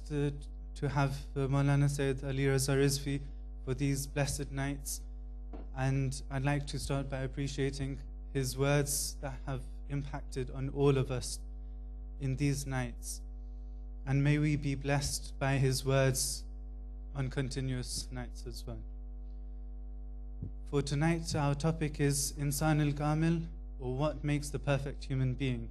blessed to have Maulana Sayyid Ali Raza Rizvi for these blessed nights. And I'd like to start by appreciating his words that have impacted on all of us in these nights. And may we be blessed by his words on continuous nights as well. For tonight, our topic is Insaane Kaamil, or what makes the perfect human being.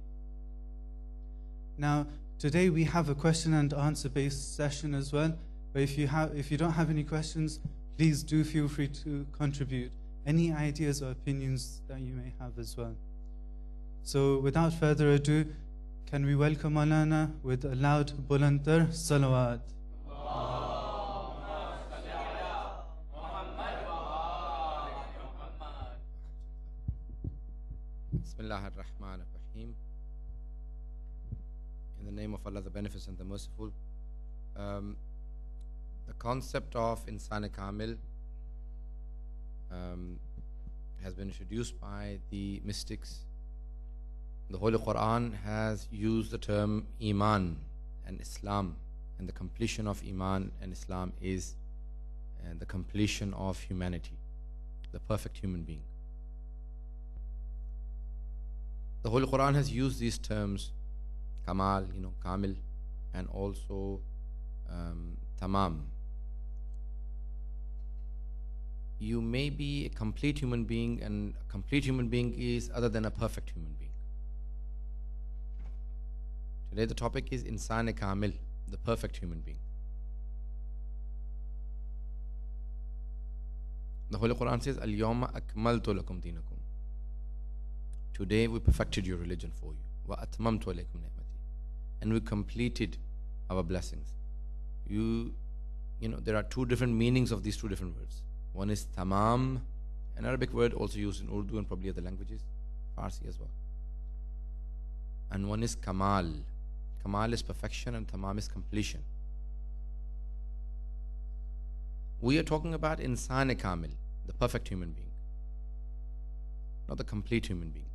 Now, today we have a question and answer based session as well. But if you don't have any questions, please do feel free to contribute any ideas or opinions that you may have as well. So without further ado, can we welcome Maulana with a loud bulantar salawat. Bismillah ar-Rahman ar-Rahim. In the name of Allah, the Beneficent, the Merciful. The concept of Insaane Kaamil has been introduced by the mystics. The Holy Quran has used the term Iman and Islam, and the completion of Iman and Islam is the completion of humanity, the perfect human being. The Holy Quran has used these terms, Kamal, Kamil, and also Tamam. You may be a complete human being, and a complete human being is other than a perfect human being. Today the topic is Insaane Kaamil, the perfect human being. The Holy Quran says, Al-Yawma akmaltu lakum dinakum. Today we perfected your religion for you. Wa atmamtu alaykum ni'mati. And we completed our blessings. There are two different meanings of these two different words. One is tamam, an Arabic word also used in Urdu and probably other languages, Farsi as well. And one is kamal. Kamal is perfection and tamam is completion. We are talking about Insaane Kaamil, the perfect human being, not the complete human being.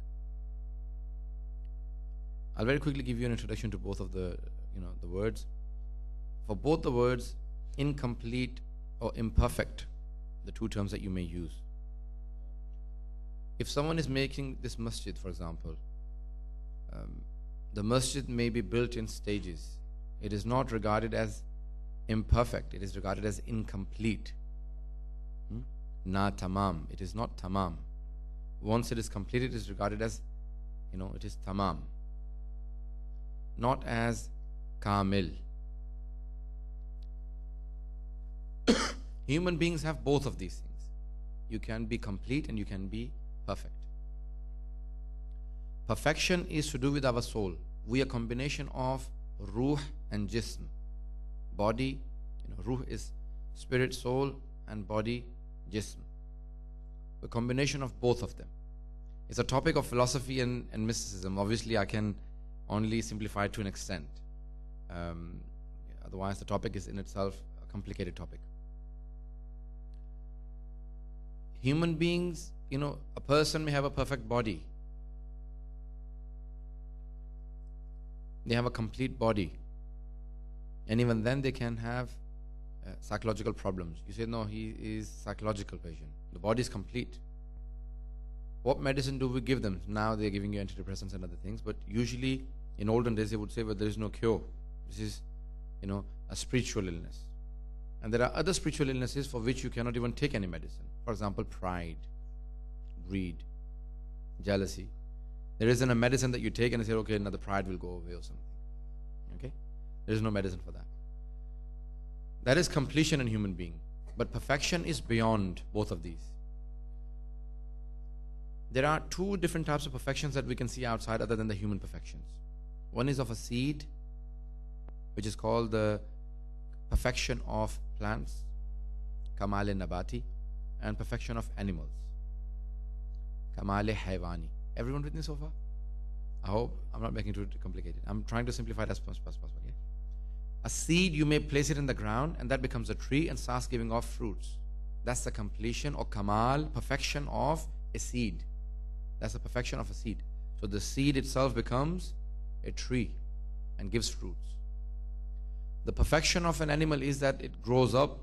I'll very quickly give you an introduction to both of the words. For both the words, incomplete or imperfect, the two terms that you may use. If someone is making this masjid, for example, the masjid may be built in stages. It is not regarded as imperfect, it is regarded as incomplete. Na tamam, it is not tamam. Once it is completed, it is regarded as, it is tamam, not as kamil. Human beings have both of these things. You can be complete and you can be perfect. Perfection is to do with our soul. We are a combination of ruh and jism. Body, ruh is spirit, soul, and body, jism. The combination of both of them. It's a topic of philosophy and mysticism. Obviously, I can only simplify it to an extent. Otherwise, the topic is in itself a complicated topic. Human beings, a person may have a perfect body. They have a complete body. And even then they can have psychological problems. You say, no, he is psychological patient. The body is complete. What medicine do we give them? Now they're giving you antidepressants and other things. But usually, in olden days, they would say, well, there is no cure. This is, a spiritual illness. And there are other spiritual illnesses for which you cannot even take any medicine. For example, pride, greed, jealousy. There isn't a medicine that you take and say, okay, now the pride will go away or something. Okay? There is no medicine for that. That is completion in human being. But perfection is beyond both of these. There are two different types of perfections that we can see outside other than the human perfections. One is of a seed, which is called the perfection of plants, Kamale Nabati, and perfection of animals, Kamale Haywani. Everyone with me so far? I hope I'm not making it too complicated. I'm trying to simplify it as much as possible. Yeah? A seed, you may place it in the ground and that becomes a tree and starts giving off fruits. That's the completion or Kamal, perfection of a seed. That's the perfection of a seed. So the seed itself becomes a tree and gives fruits. The perfection of an animal is that it grows up,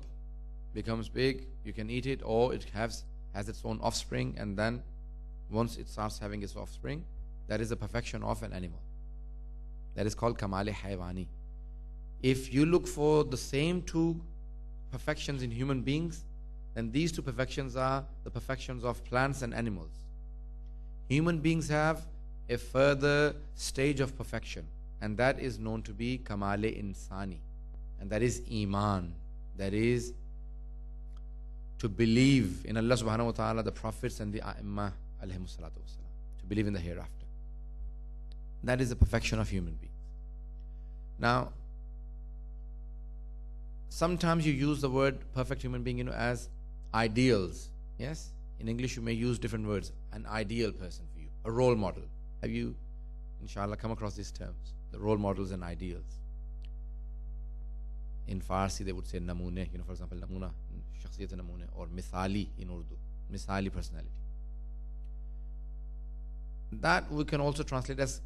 becomes big, you can eat it, or it has its own offspring, and then once it starts having its offspring, that is the perfection of an animal. That is called Kamale Hayvani. If you look for the same two perfections in human beings, then these two perfections are the perfections of plants and animals. Human beings have a further stage of perfection, and that is known to be Kamale Insani, and that is Iman. That is to believe in Allah subhanahu wa ta'ala, the prophets and the A'imma alayhimus salatu wassalam, to believe in the hereafter. That is the perfection of human beings. Now, sometimes you use the word perfect human being, as ideals. Yes? In English you may use different words. An ideal person for you, a role model. Have you, inshallah, come across these terms? The role models and ideals. In Farsi they would say namune, for example, namuna, shakhsiyat namune, or misali in Urdu, misali personality. That we can also translate as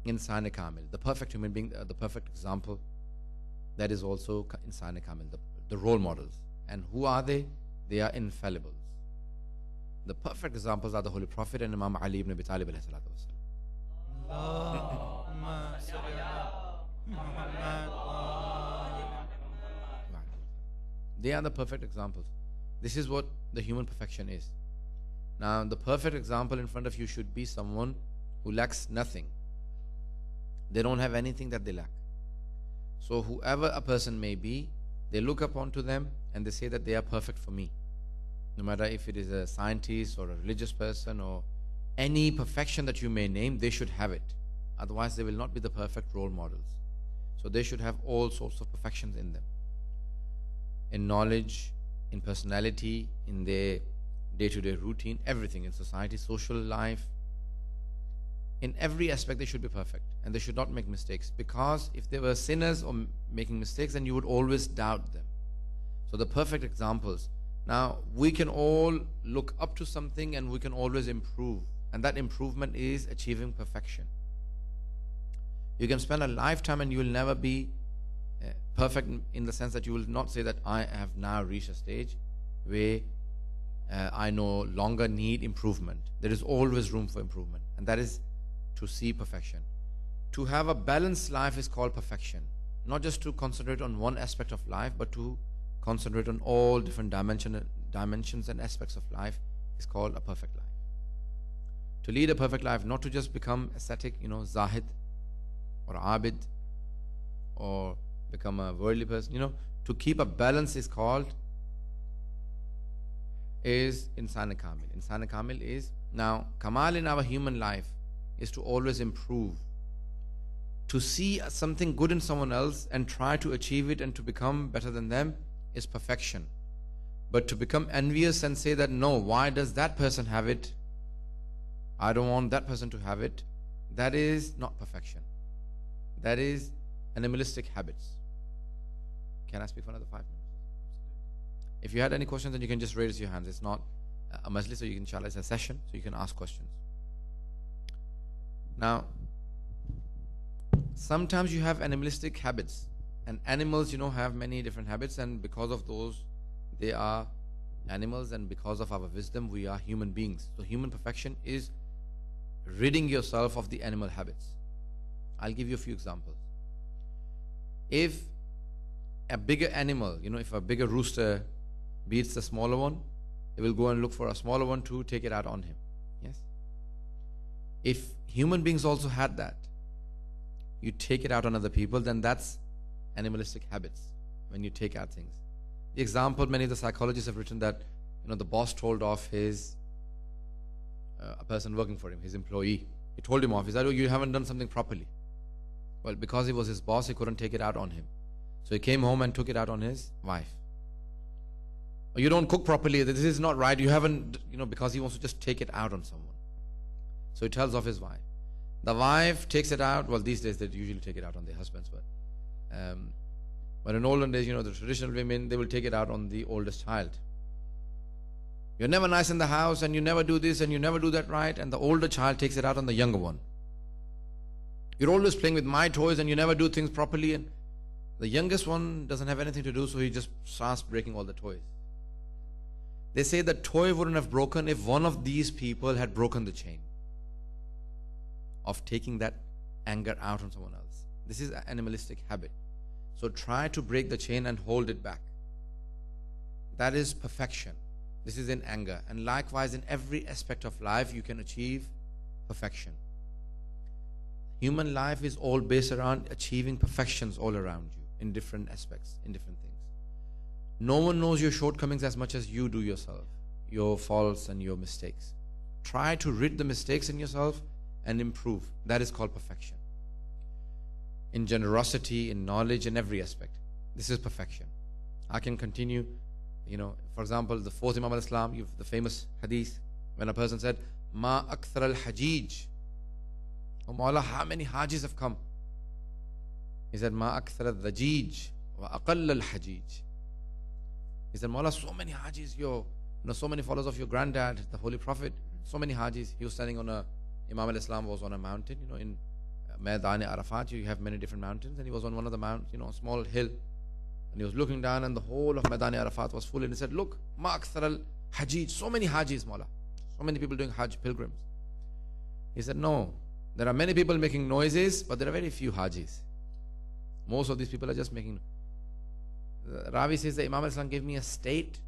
Insaane Kaamil, the perfect human being, the perfect example. That is also Insaane Kaamil, the role models. And who are they? They are infallibles. The perfect examples are the Holy Prophet and Imam Ali ibn Abi Talib alayhi salatu wasalam. They are the perfect examples. This is what the human perfection is. Now, the perfect example in front of you should be someone who lacks nothing. They don't have anything that they lack. So whoever a person may be, they look upon to them and they say that they are perfect for me. No matter if it is a scientist or a religious person or any perfection that you may name, they should have it. Otherwise they will not be the perfect role models. So they should have all sorts of perfections in them. In knowledge, in personality, in their day-to-day routine, everything, in society, social life. In every aspect they should be perfect, and they should not make mistakes, because if they were sinners or making mistakes, then you would always doubt them. So the perfect examples. Now we can all look up to something and we can always improve, and that improvement is achieving perfection. You can spend a lifetime and you will never be perfect in the sense that you will not say that I have now reached a stage where I no longer need improvement. There is always room for improvement, and that is to see perfection. To have a balanced life is called perfection. Not just to concentrate on one aspect of life, but to concentrate on all different dimensions and aspects of life is called a perfect life. To lead a perfect life, not to just become ascetic, zahid or abid, or become a worldly person, to keep a balance is Insaane Kaamil. Insaane Kaamil is, now, Kamal in our human life is to always improve. To see something good in someone else and try to achieve it and to become better than them is perfection. But to become envious and say that, no, why does that person have it? I don't want that person to have it. That is not perfection. That is animalistic habits. Can I speak for another 5 minutes? If you had any questions, then you can just raise your hands. It's not a majlis, so you can, inshallah, it's a session, so you can ask questions. Now, sometimes you have animalistic habits, and animals, have many different habits, and because of those, they are animals, and because of our wisdom, we are human beings. So human perfection is ridding yourself of the animal habits. I'll give you a few examples. If a bigger animal, if a bigger rooster beats the smaller one, it will go and look for a smaller one to take it out on him. Yes? If human beings also had that, you take it out on other people, then that's animalistic habits, when you take out things. The example, many of the psychologists have written that, the boss told off his, a person working for him, his employee. He told him off. He said, oh, you haven't done something properly. Well, because he was his boss, he couldn't take it out on him. So he came home and took it out on his wife. Or you don't cook properly, this is not right, you haven't, because he wants to just take it out on someone. So he tells off his wife. The wife takes it out. Well, these days they usually take it out on their husbands, but in olden days, the traditional women, they will take it out on the oldest child. You're never nice in the house, and you never do this, and you never do that right, and the older child takes it out on the younger one. You're always playing with my toys, and you never do things properly. And The youngest one doesn't have anything to do, so he just starts breaking all the toys. They say the toy wouldn't have broken if one of these people had broken the chain of taking that anger out on someone else. This is an animalistic habit. So try to break the chain and hold it back. That is perfection. This is in anger. And likewise, in every aspect of life, you can achieve perfection. Human life is all based around achieving perfections all around you in different aspects, in different things. No one knows your shortcomings as much as you do yourself, your faults and your mistakes. Try to rid the mistakes in yourself and improve. That is called perfection. In generosity, in knowledge, in every aspect. This is perfection. I can continue, for example, the fourth Imam al-Islam, the famous hadith, when a person said, Ma akthar al-hajij. Oh Mawla, how many hajis have come? He said, Ma akthar al-dhajij wa aqall al-hajij. He said, Mawla, so many hajis, so many followers of your granddad, the Holy Prophet, so many hajis. He was standing on Imam al-Islam was on a mountain, in Maidane Arafat, you have many different mountains, and he was on one of the mountains, a small hill, and he was looking down, and the whole of Maidane Arafat was full, and he said, look, Ma akthar al-hajij, so many hajis, Mawla, so many people doing hajj, pilgrims. He said, no, there are many people making noises, but there are very few hajis. Most of these people are just making. Ravi says that Imam al-Islam gave me a state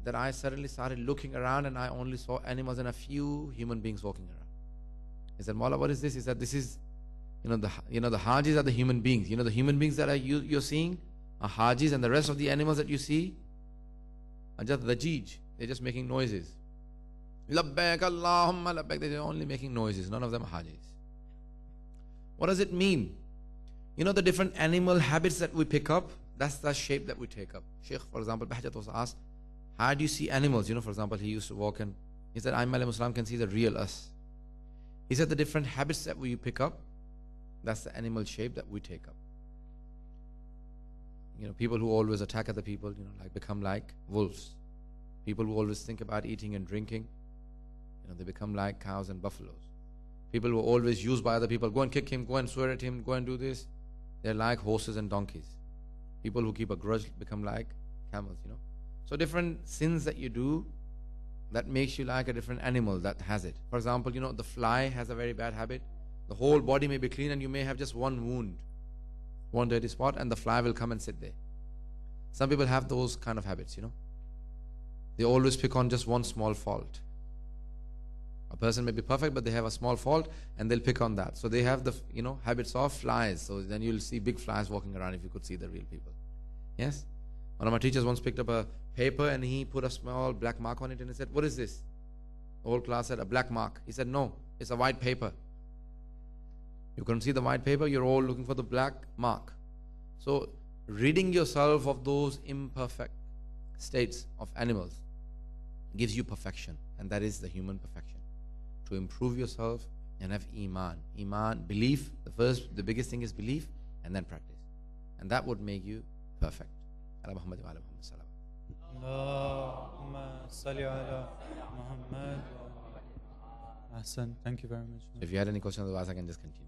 that I suddenly started looking around and I only saw animals and a few human beings walking around. He said, Mawla, what is this? He said, this is, the hajis are the human beings. The human beings that you're seeing are hajis, and the rest of the animals that you see are just dhajij. They're just making noises. Labbaik Allahumma labbaik. They're only making noises. None of them are hajis. What does it mean? The different animal habits that we pick up, that's the shape that we take up. Sheikh, for example, Bahjat was asked, how do you see animals? For example, he used to walk and he said, I'm Muslim, can see the real us. He said the different habits that we pick up, that's the animal shape that we take up. People who always attack other people, become like wolves. People who always think about eating and drinking, they become like cows and buffaloes. People who are always used by other people, go and kick him, go and swear at him, go and do this. They're like horses and donkeys. People who keep a grudge become like camels, So different sins that you do, that makes you like a different animal that has it. For example, the fly has a very bad habit. The whole body may be clean and you may have just one wound, one dirty spot, and the fly will come and sit there. Some people have those kind of habits, They always pick on just one small fault. A person may be perfect, but they have a small fault and they'll pick on that. So they have the, habits of flies. So then you'll see big flies walking around if you could see the real people. Yes? One of my teachers once picked up a paper and he put a small black mark on it and he said, what is this? The whole class said, a black mark. He said, no, it's a white paper. You couldn't see the white paper, you're all looking for the black mark. So ridding yourself of those imperfect states of animals gives you perfection, and that is the human perfection. To improve yourself and have iman. Iman, belief, the biggest thing is belief, and then practice. And that would make you perfect. Ala Muhammad wa ala Muhammad salam. Allahumma salli ala Muhammad. Ahsan, thank you very much. If you had any questions, otherwise I can just continue.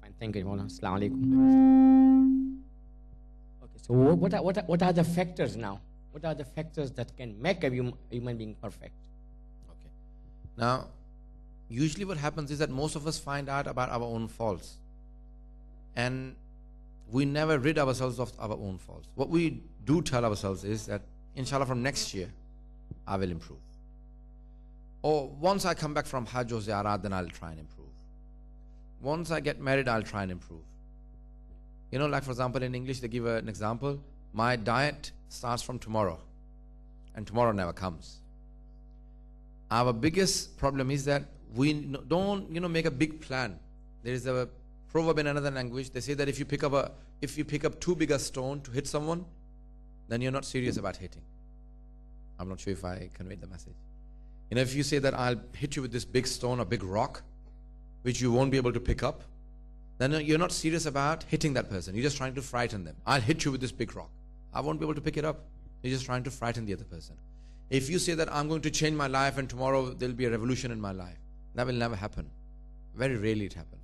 Fine, thank you. Assalamu alaikum. Okay, so what are the factors now? What are the factors that can make a human being perfect? Okay. Now, usually what happens is that most of us find out about our own faults. And we never rid ourselves of our own faults. What we do tell ourselves is that, inshallah, from next year, I will improve. Or once I come back from Hajj or Ziyarat, then I'll try and improve. Once I get married, I'll try and improve. Like for example, in English, they give an example. My diet starts from tomorrow. And tomorrow never comes. Our biggest problem is that we don't, make a big plan. There is a proverb in another language. They say that if you pick up too big a stone to hit someone, then you're not serious about hitting. I'm not sure if I conveyed the message. If you say that I'll hit you with this big stone or big rock, which you won't be able to pick up, then you're not serious about hitting that person. You're just trying to frighten them. I'll hit you with this big rock. I won't be able to pick it up. You're just trying to frighten the other person. If you say that I'm going to change my life and tomorrow there'll be a revolution in my life, that will never happen. Very rarely it happens.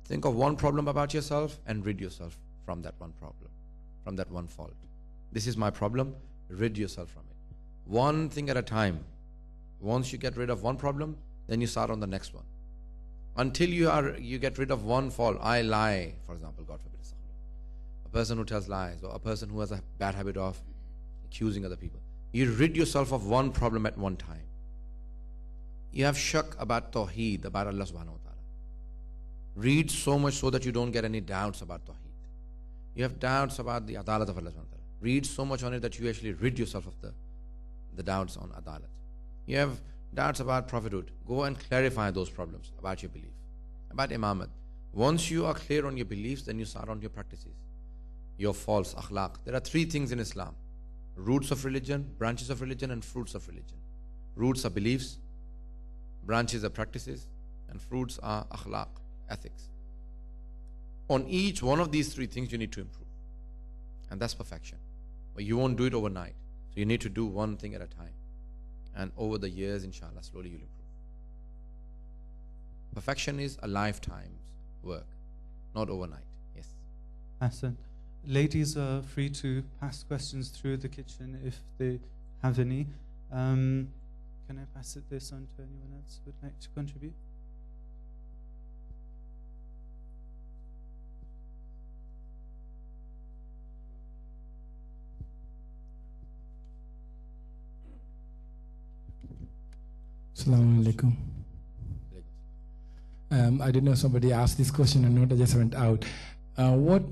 Think of one problem about yourself and rid yourself from that one problem, from that one fault. This is my problem, rid yourself from it. One thing at a time. Once you get rid of one problem, then you start on the next one. Until you get rid of one fault. I lie, for example, God forbid. A person who tells lies, or a person who has a bad habit of accusing other people. You rid yourself of one problem at one time. You have shak about Tawheed, about Allah subhanahu wa ta'ala. Read so much so that you don't get any doubts about Tawheed. You have doubts about the Adalat of Allah subhanahu wa ta'ala. Read so much on it that you actually rid yourself of the doubts on Adalat. You have doubts about prophethood. Go and clarify those problems about your belief, about imamat. Once you are clear on your beliefs, then you start on your practices, your false akhlaq. There are three things in Islam: roots of religion, branches of religion, and fruits of religion. Roots are beliefs, branches are practices, and fruits are akhlaq, ethics. On each one of these three things you need to improve, and that's perfection. But you won't do it overnight, so you need to do one thing at a time, and over the years, inshallah, slowly you'll improve. Perfection is a lifetime's work, not overnight. Yes. Hassan. Ladies are free to pass questions through the kitchen if they have any. Can I pass this on to anyone else who would like to contribute? Assalamu alaikum. I didn't know if somebody asked this question or not. I just went out. What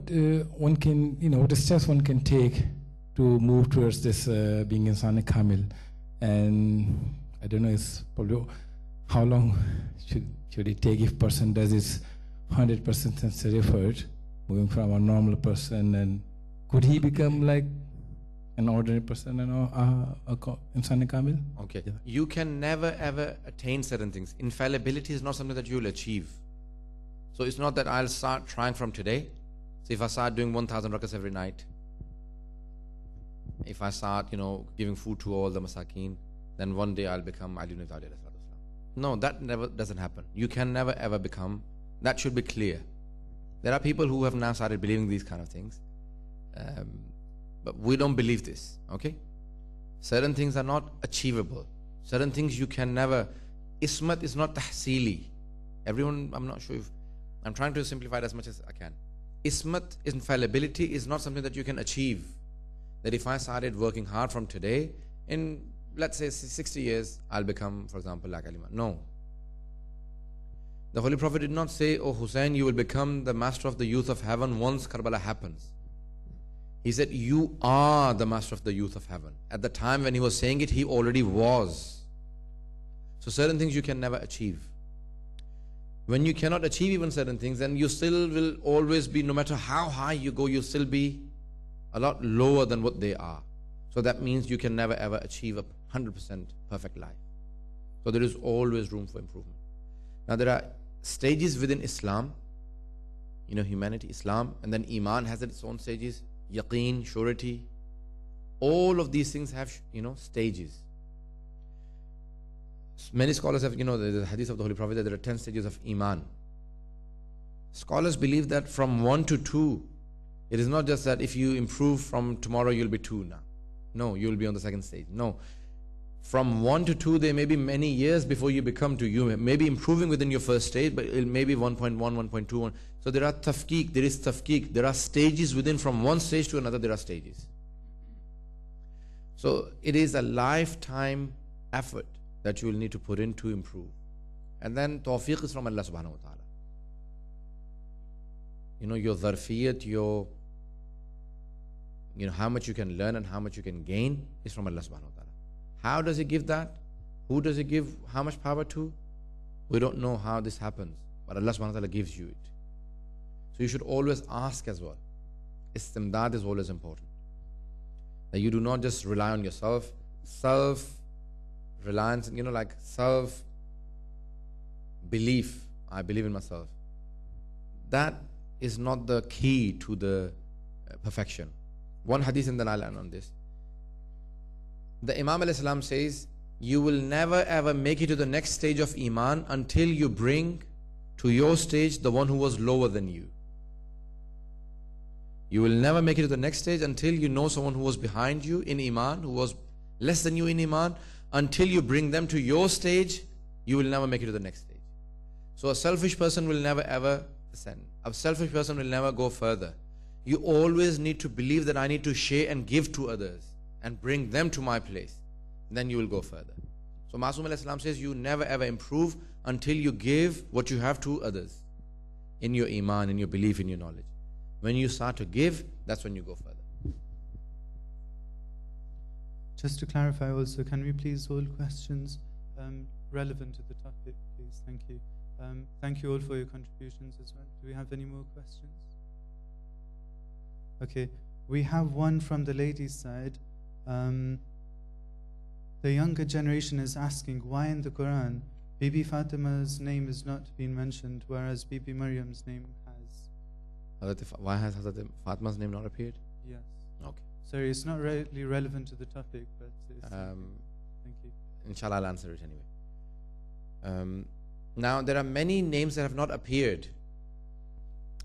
one can, what steps one can take to move towards this being Insaane Kaamil, and I don't know, it's probably how long should it take if person does his 100% sincere effort, moving from a normal person, and could he become like an ordinary person and Insaane Kaamil? Okay. Yeah. You can never ever attain certain things. Infallibility is not something that you will achieve. So it's not that I'll start trying from today. So if I start doing 1,000 rakats every night, if I start, giving food to all the masakeen, then one day I'll become Ali ibn Abi Talib. No, that never doesn't happen. You can never ever become. That should be clear. There are people who have now started believing these kind of things. But we don't believe this, okay? Certain things are not achievable. Certain things you can never. Ismat is not tahsili. Everyone, I'm not sure if, I'm trying to simplify it as much as I can. Ismat, infallibility, is not something that you can achieve. That if I started working hard from today, in let's say 60 years, I'll become, for example, like Ali. No. The Holy Prophet did not say, "Oh Husayn, you will become the master of the youth of heaven once Karbala happens." He said, "You are the master of the youth of heaven." At the time when he was saying it, he already was. So certain things you can never achieve. When you cannot achieve even certain things, then you still will always be, no matter how high you go, you'll still be a lot lower than what they are. So that means you can never ever achieve a 100% perfect life. So there is always room for improvement. Now there are stages within Islam, humanity, Islam, and then Iman has its own stages. Yaqeen, surety, all of these things have, stages. Many scholars have, the hadith of the Holy Prophet that there are 10 stages of Iman. Scholars believe that from 1 to 2, it is not just that if you improve from tomorrow, you'll be 2 now. No, you'll be on the second stage. No. From 1 to 2, there may be many years before you become 2. You may be improving within your first stage, but it may be 1.1, 1.2. So there are tafkeek, there is tafkeek. There are stages within, from one stage to another, there are stages. So it is a lifetime effort that you will need to put in to improve. And then tawfiq is from Allah subhanahu wa ta'ala. Your dharfiyat, your, how much you can learn and how much you can gain is from Allah subhanahu wa ta'ala. How does He give that? Who does He give how much power to? We don't know how this happens, but Allah subhanahu wa ta'ala gives you it. So you should always ask as well. Istimdad is always important. That you do not just rely on yourself. Self-reliance, like self-belief. I believe in myself. That is not the key to the perfection. One hadith and then I'll end on this. The Imam alayhi salam says, you will never ever make it to the next stage of Iman until you bring to your stage the one who was lower than you. You will never make it to the next stage until you know someone who was behind you in Iman, who was less than you in Iman. Until you bring them to your stage, you will never make it to the next stage. So a selfish person will never ever ascend. A selfish person will never go further. You always need to believe that I need to share and give to others and bring them to my place. Then you will go further. So Masum alayhi salam says, you never ever improve until you give what you have to others in your Iman, in your belief, in your knowledge. When you start to give, that's when you go further. Just to clarify also, can we please hold questions relevant to the topic, please? Thank you. Thank you all for your contributions as well. Do we have any more questions? Okay, we have one from the ladies' side. The younger generation is asking why in the Quran Bibi Fatima's name is not being mentioned, whereas Bibi Maryam's name has. Why has Hazrat Fatma's name not appeared? Yes. Okay. Sorry, it's not really relevant to the topic, but it's thank you. Inshallah, I'll answer it anyway. Now, there are many names that have not appeared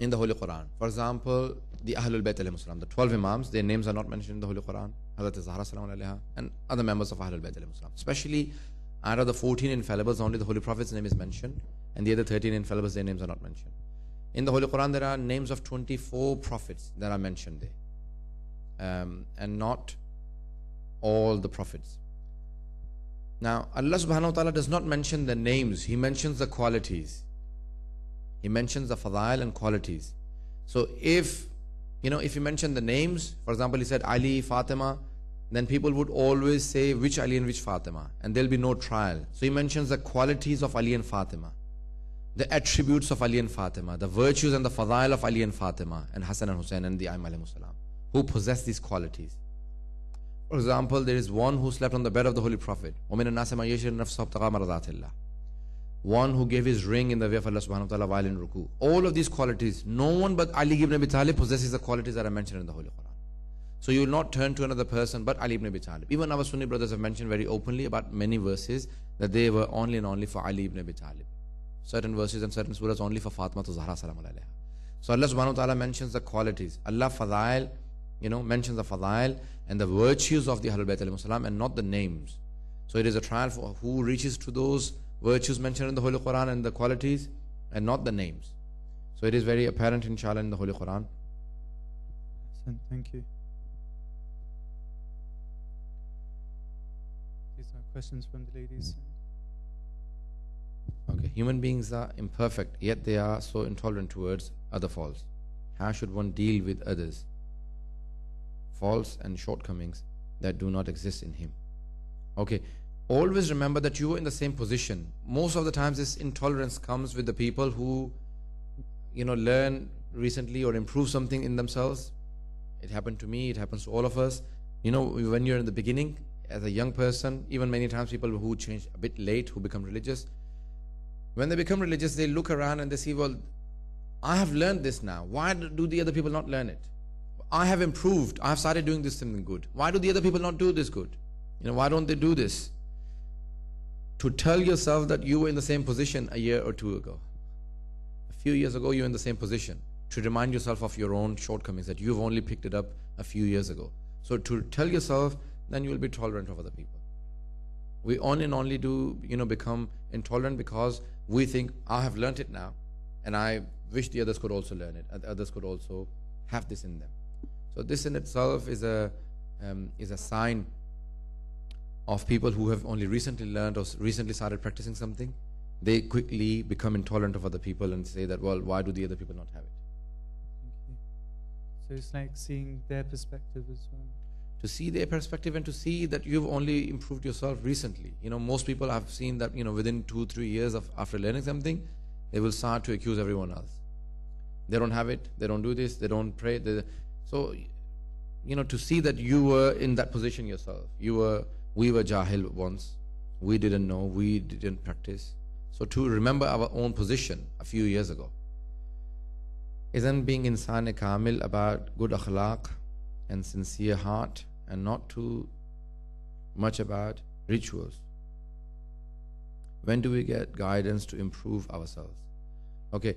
in the Holy Quran. For example, the Ahlul Bayt alayhim salam, the 12 Imams, their names are not mentioned in the Holy Quran. Hazrat Zahra salam alayha, and other members of Ahlul Bayt alayhim salam. Especially out of the 14 infallibles, only the Holy Prophet's name is mentioned, and the other 13 infallibles, their names are not mentioned. In the Holy Quran, there are names of 24 prophets that are mentioned there, and not all the prophets. Now, Allah subhanahu wa ta'ala does not mention the names, He mentions the qualities. He mentions the fadail and qualities. So if you mention the names, for example, He said Ali, Fatima, then people would always say which Ali and which Fatima, and there'll be no trial. So He mentions the qualities of Ali and Fatima, the attributes of Ali and Fatima, the virtues and the fadail of Ali and Fatima, and Hassan and Husayn and the Aim alayhimus salam, who possess these qualities. For example, there is one who slept on the bed of the Holy Prophet. One who gave his ring in the way of Allah subhanahu wa ta'ala while in ruku. All of these qualities, no one but Ali ibn Abi Talib possesses the qualities that are mentioned in the Holy Quran. So you will not turn to another person but Ali ibn Abi Talib. Even our Sunni brothers have mentioned very openly about many verses that they were only and only for Ali ibn Abi Talib. Certain verses and certain surahs only for Fatima to Zahra salam alayha. So Allah subhanahu wa ta'ala mentions the qualities. Allah fadail, mentions the fadail and the virtues of the Ahlul Bayt alayhim salam, and not the names. So it is a trial for who reaches to those virtues mentioned in the Holy Quran and the qualities, and not the names. So it is very apparent inshallah in the Holy Quran. Thank you. These are questions from the ladies. Okay, human beings are imperfect, yet they are so intolerant towards other faults. How should one deal with others' faults and shortcomings that do not exist in him? Okay, always remember that you are in the same position. Most of the times this intolerance comes with the people who learn recently or improve something in themselves. It happened to me, it happens to all of us. When you're in the beginning as a young person, even many times people who change a bit late, who become religious, when they become religious, they look around and they see, well, I have learned this now. Why do the other people not learn it? I have improved. I have started doing this something good. Why do the other people not do this good? Why don't they do this? To tell yourself that you were in the same position a year or two ago. A few years ago, you were in the same position. To remind yourself of your own shortcomings, that you've only picked it up a few years ago. So to tell yourself, then you will be tolerant of other people. We only do, become intolerant because we think, I have learnt it now, and I wish the others could also learn it, and others could also have this in them. So this in itself is a sign of people who have only recently learned or recently started practicing something. They quickly become intolerant of other people and say that, well, why do the other people not have it? So it's like seeing their perspective as well. To see their perspective and to see that you've only improved yourself recently. Most people have seen that, within 2-3 years after learning something, they will start to accuse everyone else. They don't have it, they don't do this, they don't pray. So, to see that you were in that position yourself. We were jahil once. We didn't know, we didn't practice. So to remember our own position a few years ago. Isn't being Insaane Kaamil about good akhlaq and sincere heart, and not to much about rituals. When do we get guidance to improve ourselves? Okay.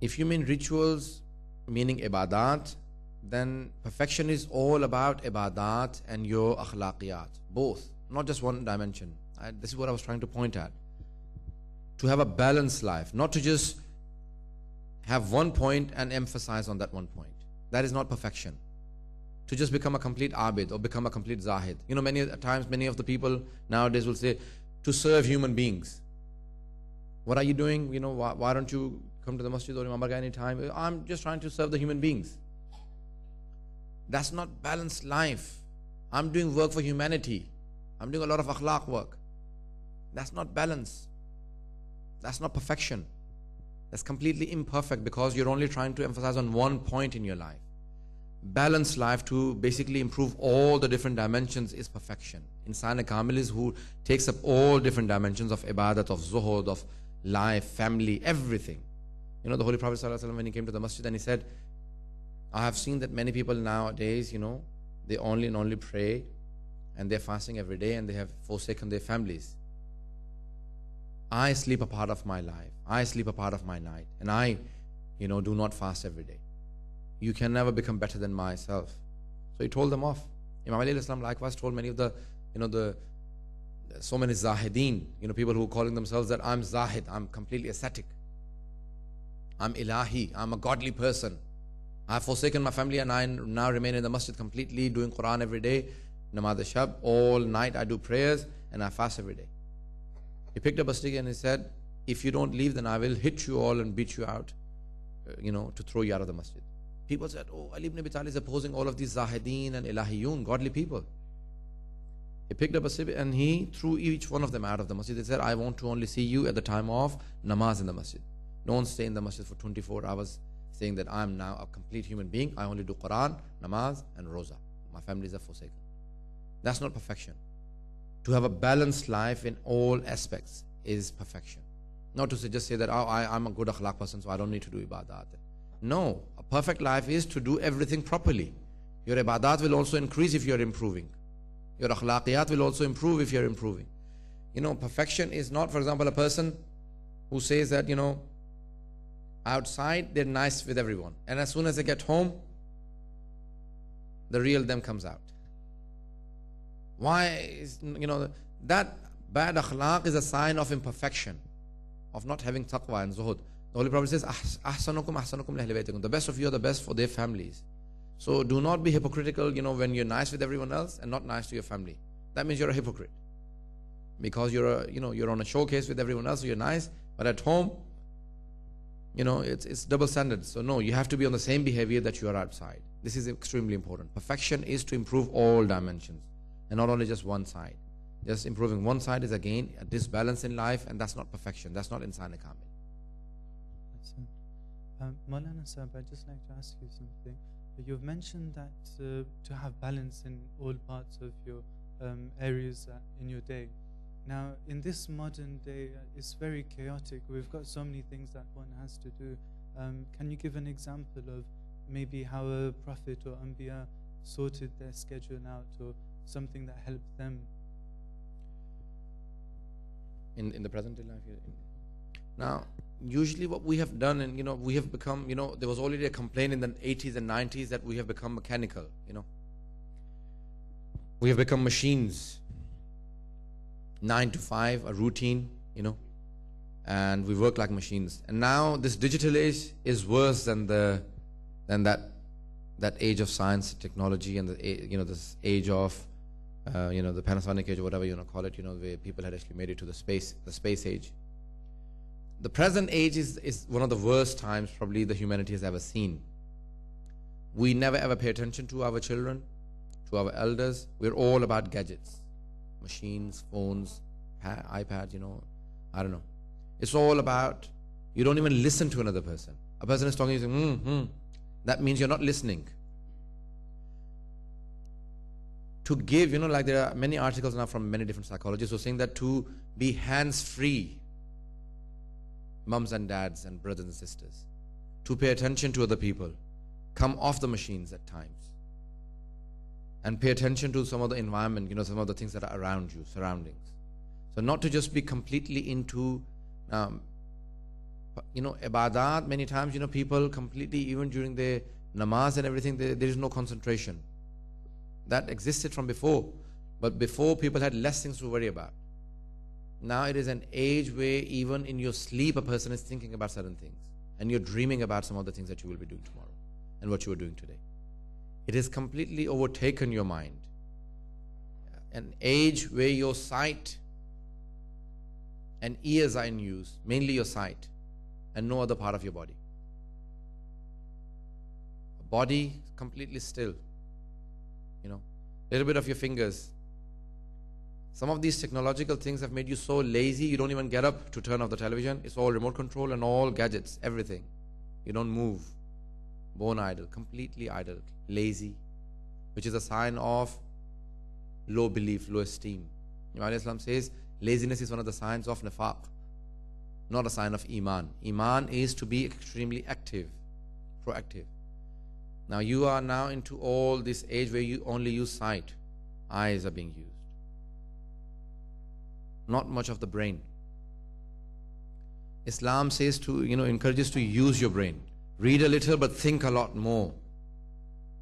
If you mean rituals, meaning ibadat, then perfection is all about ibadat and your akhlaqiyat, both, not just one dimension. This is what I was trying to point at. To have a balanced life, not to just have one point and emphasize on that one point. That is not perfection. To just become a complete abid or become a complete zahid. You know, many times, many of the people nowadays will say, to serve human beings. What are you doing? You know, why don't you come to the masjid or Imam Barga any time? I'm just trying to serve the human beings. That's not balanced life. I'm doing work for humanity. I'm doing a lot of akhlaq work. That's not balance. That's not perfection. That's completely imperfect because you're only trying to emphasize on one point in your life. Balanced life to basically improve all the different dimensions is perfection. Insaane Kaamil is who takes up all different dimensions of ibadat, of zuhud, of life, family, everything. You know, the Holy Prophet ﷺ, when he came to the masjid and he said, I have seen that many people nowadays, you know, they only pray and they're fasting every day and they have forsaken their families. I sleep a part of my life. I sleep a part of my night. And I, you know, do not fast every day. You can never become better than myself. So he told them off. Imam Ali Islam likewise told many of the, you know, so many zahideen, you know, people who are calling themselves that I'm zahid, I'm completely ascetic. I'm ilahi, I'm a godly person. I have forsaken my family and I now remain in the masjid completely doing Quran every day, namaz shab, all night I do prayers and I fast every day. He picked up a stick and he said, if you don't leave, then I will hit you all and beat you out, you know, to throw you out of the masjid. People said, oh, Ali ibn Abi Talib is opposing all of these zahideen and ilahiyun, godly people. He picked up a stick and he threw each one of them out of the masjid. He said, I want to only see you at the time of namaz in the masjid. Don't stay in the masjid for 24 hours saying that I'm now a complete human being. I only do Quran, namaz and roza. My families are forsaken. That's not perfection. To have a balanced life in all aspects is perfection. Not to just say that, oh, I'm a good akhlaq person, so I don't need to do ibadat. No, a perfect life is to do everything properly. Your ibadat will also increase if you're improving. Your akhlaqiyat will also improve if you're improving. You know, perfection is not, for example, a person who says that, you know, outside they're nice with everyone. And as soon as they get home, the real them comes out. Why is, you know, that bad akhlaq is a sign of imperfection, of not having taqwa and zuhud. The Holy Prophet says, ahsanukum ahsanukum li ahli baytikum. The best of you are the best for their families. So do not be hypocritical, you know, when you're nice with everyone else and not nice to your family. That means you're a hypocrite. Because you're on a showcase with everyone else, so you're nice, but at home, you know, it's double standards. So no, you have to be on the same behavior that you are outside. This is extremely important. Perfection is to improve all dimensions and not only just one side. Just improving one side is again a disbalance in life, and that's not perfection. That's not Insaane Kaamil. Maulana Sahib, I'd just like to ask you something. You've mentioned that to have balance in all parts of your areas in your day. Now, in this modern day, it's very chaotic. We've got so many things that one has to do. Can you give an example of maybe how a prophet or Anbiya sorted their schedule out, or something that helped them? In the present day life? Now, usually what we have done, and, you know, we have become, you know, there was already a complaint in the 80s and 90s that we have become mechanical, you know. We have become machines. 9 to 5, a routine, you know, and we work like machines. And now this digital age is worse than that age of science, technology, and this age of the Panasonic age, or whatever you want to call it, you know, where people had actually made it to the space age. The present age is one of the worst times probably the humanity has ever seen. We never ever pay attention to our children, to our elders. We're all about gadgets. Machines, phones, iPads, you know, I don't know. It's all about, you don't even listen to another person. A person is talking, you say, that means you're not listening. To give, you know, like there are many articles now from many different psychologists who are saying that to be hands-free, mums and dads and brothers and sisters, to pay attention to other people, come off the machines at times, and pay attention to some of the environment, some of the things that are around you, surroundings. So not to just be completely into, ibadat. Many times, people completely, even during their namaz and everything, there is no concentration. That existed from before, but before people had less things to worry about. Now it is an age where even in your sleep a person is thinking about certain things, and you're dreaming about some of the things that you will be doing tomorrow and what you were doing today. It has completely overtaken your mind. An age where your sight and ears are in use, mainly your sight, and no other part of your body. Body completely still. Little bit of your fingers. Some of these technological things have made you so lazy, you don't even get up to turn off the television. It's all remote control and all gadgets, everything. You don't move. Bone idle, completely idle, lazy, which is a sign of low belief, low esteem. Imam Islam says laziness is one of the signs of nifaq, not a sign of iman. Iman is to be extremely active, proactive. Now you are now into all this age where you only use sight. Eyes are being used. Not much of the brain. Islam says to, encourages to use your brain. Read a little but think a lot more.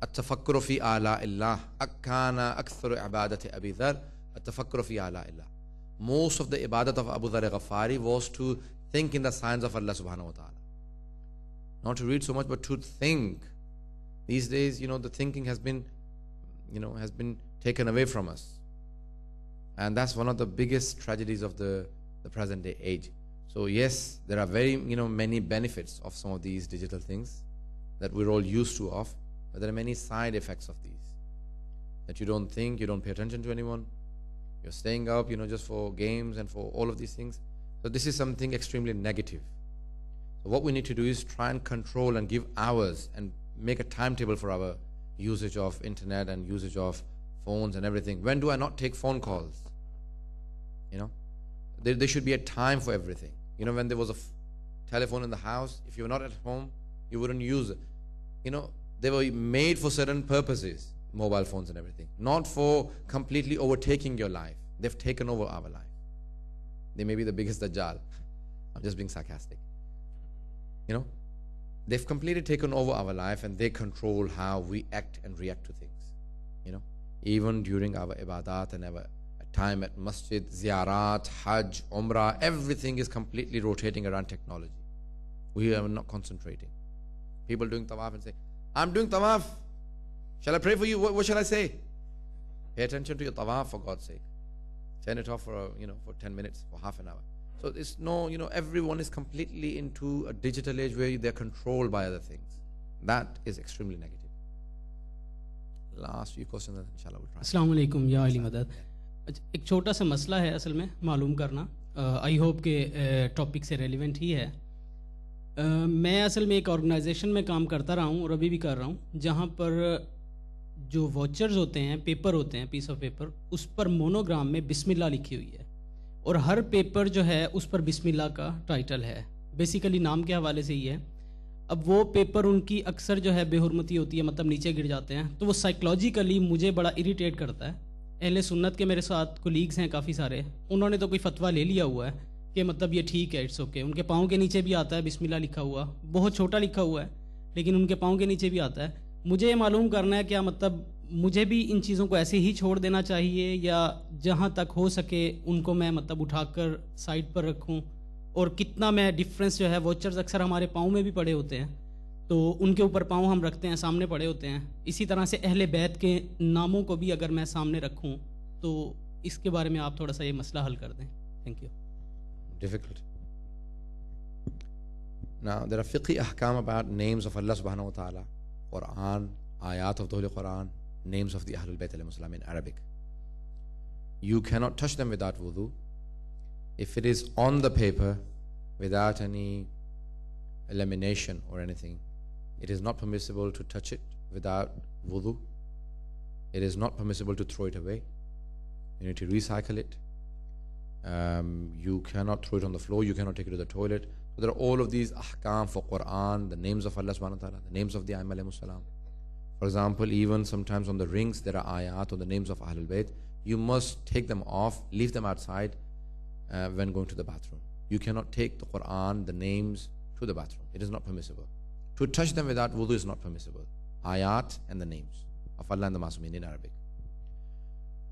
التفكر في آلاء الله كان أكثر عبادة أبي ذر التفكر في آلاء الله. Most of the ibadat of Abu Dharr Ghafari was to think in the signs of Allah subhanahu wa ta'ala. Not to read so much, but to think. These days, the thinking has been taken away from us. And that's one of the biggest tragedies of the present day age. So yes, there are very, many benefits of some of these digital things that we're all used to of, but there are many side effects of these. That you don't think, you don't pay attention to anyone, you're staying up, just for games and for all of these things. So this is something extremely negative. So what we need to do is try and control and give hours and make a timetable for our usage of internet and usage of phones and everything. When do I not take phone calls? There should be a time for everything. When there was a telephone in the house, if you were not at home, you wouldn't use it. They were made for certain purposes, mobile phones and everything, not for completely overtaking your life. They've taken over our life. They may be the biggest dajjal. I'm just being sarcastic. They've completely taken over our life, and they control how we act and react to things. Even during our ibadat and our time at Masjid, ziyarat, hajj, umrah, everything is completely rotating around technology. We are not concentrating. People doing tawaf and say, I'm doing tawaf. Shall I pray for you? What shall I say? Pay attention to your tawaf, for God's sake. Turn it off for 10 minutes, for half an hour. So it's everyone is completely into a digital age where they're controlled by other things. That is extremely negative. Last few questions, and inshallah we'll try. Assalamu alaikum ya Ali Madad. एक छोटा सा मसला है असल में मालूम करना. I hope के टॉपिक से रेलिवेंट ही है. मैं असल में एक ऑर्गेनाइजेशन में काम करता रहा हूँ और अभी भी कर रहा हूँ, जहाँ पर जो वॉचर्स होते हैं, पेपर होते हैं, पीस ऑफ पेपर, उस पर मोनोग्राम में बिस्मिल्लाह लिखी हुई है, और हर पेपर जो है उस पर बिस्मिल्लाह का टाइटल है. बेसिकली नाम के हवाले से ही है. अब वो पेपर उनकी अक्सर जो है बेहुरमती होती है, मतलब नीचे गिर जाते हैं, तो वो साइकोलॉजिकली मुझे बड़ा इरिटेट करता है. अहले सुन्नत के मेरे साथ कोलीग्स हैं काफ़ी सारे, उन्होंने तो कोई फतवा ले लिया हुआ है कि मतलब ये ठीक है, इट्स ओके. उनके पाँव के नीचे भी आता है बिस्मिल्लाह लिखा हुआ, बहुत छोटा लिखा हुआ है, लेकिन उनके पाँव के नीचे भी आता है. मुझे ये मालूम करना है क्या मतलब मुझे भी इन चीज़ों को ऐसे ही छोड़ देना चाहिए, या जहाँ तक हो सके उनको मैं मतलब उठाकर साइड पर रखूँ, और कितना मैं डिफरेंस जो है, वॉचर्स अक्सर हमारे पाँव में भी पड़े होते हैं, तो उनके ऊपर पाँव हम रखते हैं, सामने पड़े होते हैं. इसी तरह से अहले बैत के नामों को भी अगर मैं सामने रखूँ, तो इसके बारे में आप थोड़ा सा ये मसला हल कर दें. Thank you. Difficult. Now there are fiqhi ahkam about names of Allah subhanahu wa ta'ala, Quran, ayat of the Holy Quran, names of the Ahlul Bayt alayhim salam in Arabic. You cannot touch them without wudu. If it is on the paper without any lamination or anything, it is not permissible to touch it without wudu. It is not permissible to throw it away. You need to recycle it. You cannot throw it on the floor. You cannot take it to the toilet. So there are all of these ahkam for Quran, the names of Allah subhanahu wa ta'ala, the names of the Aimma alayhimus salam. For example, even sometimes on the rings there are ayat or the names of Ahlul Bayt. You must take them off, leave them outside when going to the bathroom. You cannot take the Quran, the names to the bathroom. It is not permissible. To touch them without wudu is not permissible. Ayat and the names of Allah and the Masumin in Arabic.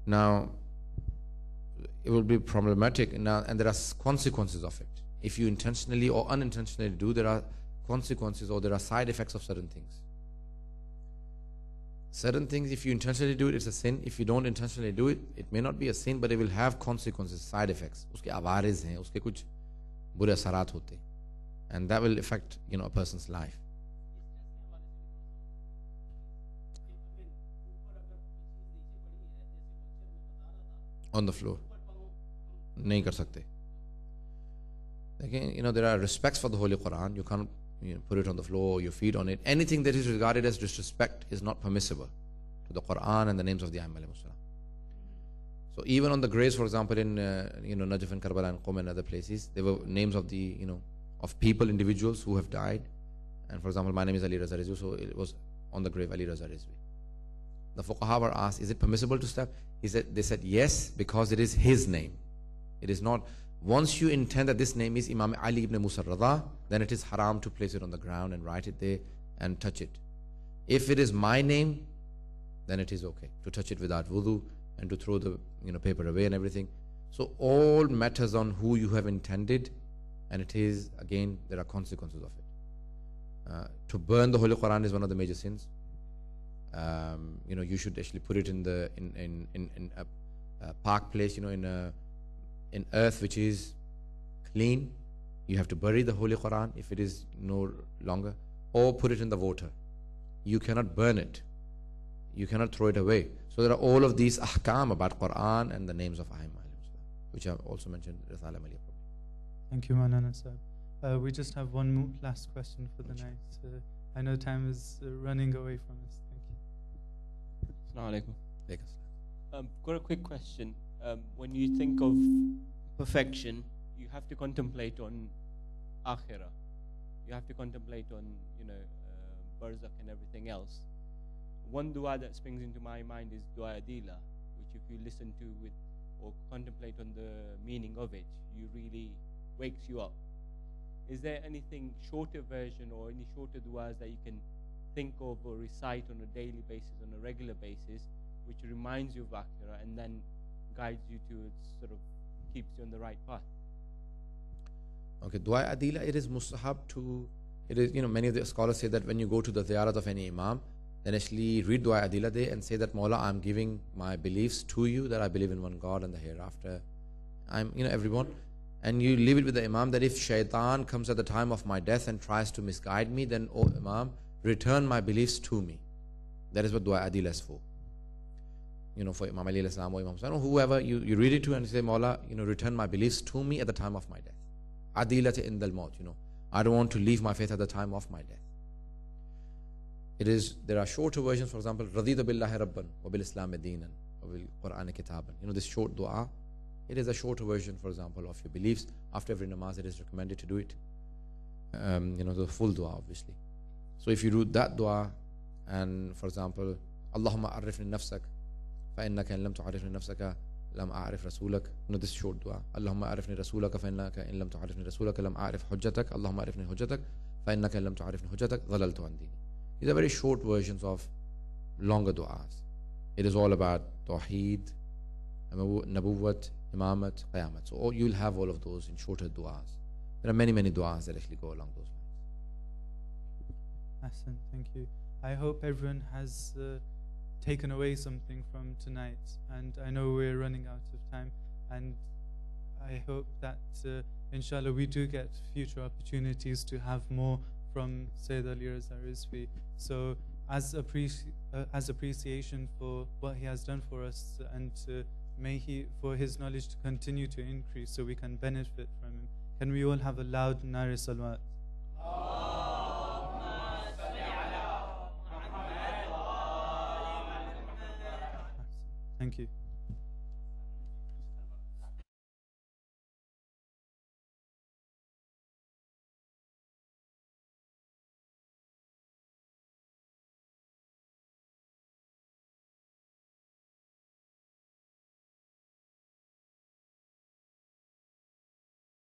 Now, it will be problematic now, and there are consequences of it. If you intentionally or unintentionally do, there are consequences or there are side effects of certain things. Certain things, if you intentionally do it, it's a sin. If you don't intentionally do it, it may not be a sin, but it will have consequences, side effects. Uske awariz hain, uske kuch bure asarat hote, and that will affect, a person's life. On the floor, nahi kar sakte. Again, there are respects for the Holy Quran. You can't put it on the floor or your feet on it. Anything that is regarded as disrespect is not permissible to the Quran and the names of the Aimma alayhimus salam. So even on the graves, for example, in Najaf and Karbala and Qom and other places, there were names of the of people, individuals who have died. And for example, my name is Ali Raza Rizvi, so it was on the grave Ali Raza Rizvi. The fuqaha were asked, is it permissible to step? They said yes, because it is his name. It is not. Once you intend that this name is Imam Ali ibn Musa Raza, then it is haram to place it on the ground and write it there and touch it. If it is my name, then it is okay to touch it without wudu and to throw the paper away and everything. So all matters on who you have intended, and it is, again, there are consequences of it. To burn the Holy Quran is one of the major sins. You should actually put it in a park place, in earth which is clean. You have to bury the Holy Quran if it is no longer, or put it in the water. You cannot burn it. You cannot throw it away. So there are all of these ahkam about Quran and the names of Aimma, which I've also mentioned. Thank you, Maulana Sahib. We just have one last question for the night. I know time is running away from us. Thank you. Assalamu alaikum. Got a quick question. When you think of perfection, you have to contemplate on akhirah. You have to contemplate on, barzakh and everything else. One dua that springs into my mind is dua adila, which if you listen to with or contemplate on the meaning of it, you really wakes you up. Is there anything shorter version or any shorter duas that you can think of or recite on a daily basis, on a regular basis, which reminds you of akhirah and then guides you to, sort of keeps you on the right path? Okay, dua adila, it is mustahab to, it is, many of the scholars say that when you go to the ziyarat of any imam, then actually read dua adila there and say that, Mawla, I'm giving my beliefs to you, that I believe in one God and the hereafter. I'm, everyone. And you leave it with the imam that if shaitan comes at the time of my death and tries to misguide me, then, oh imam, return my beliefs to me. That is what dua adila is for. For Imam Ali al-Islam or Imam Husayn, or whoever you read it to and say, Mawla, return my beliefs to me at the time of my death. Adilati indal maut, I don't want to leave my faith at the time of my death. There are shorter versions, for example, Radita billahi rabban wa bil islam deenan wa bil Quran kitaban. This short dua, it is a shorter version, for example, of your beliefs. After every namaz, it is recommended to do it. The full dua, obviously. So if you do that dua, and for example, Allahumma arifni nafsak, فإنك إن لم تعرفني نفسك لم أعرف رسولك. This short dua. اللهم أعرفني رسولك فإنك إن لم تعرفني رسولك لم أعرف حجتك. اللهم أعرفني حجتك فإنك إن لم تعرفني حجتك ضللت عن ديني. These are very short versions of longer du'as. It is all about Tawheed, Nabuwwat, Imamat, Qayamat. So you'll have all of those in shorter du'as. There are many, many du'as that actually go along those lines. Ahsan, thank you. I hope everyone has taken away something from tonight, and I know we're running out of time, and I hope that inshallah we do get future opportunities to have more from Sayyid Ali Raza Rizvi. So as appreciation for what he has done for us, and may he, for his knowledge to continue to increase so we can benefit from him, can we all have a loud Nari Salawat? Thank you.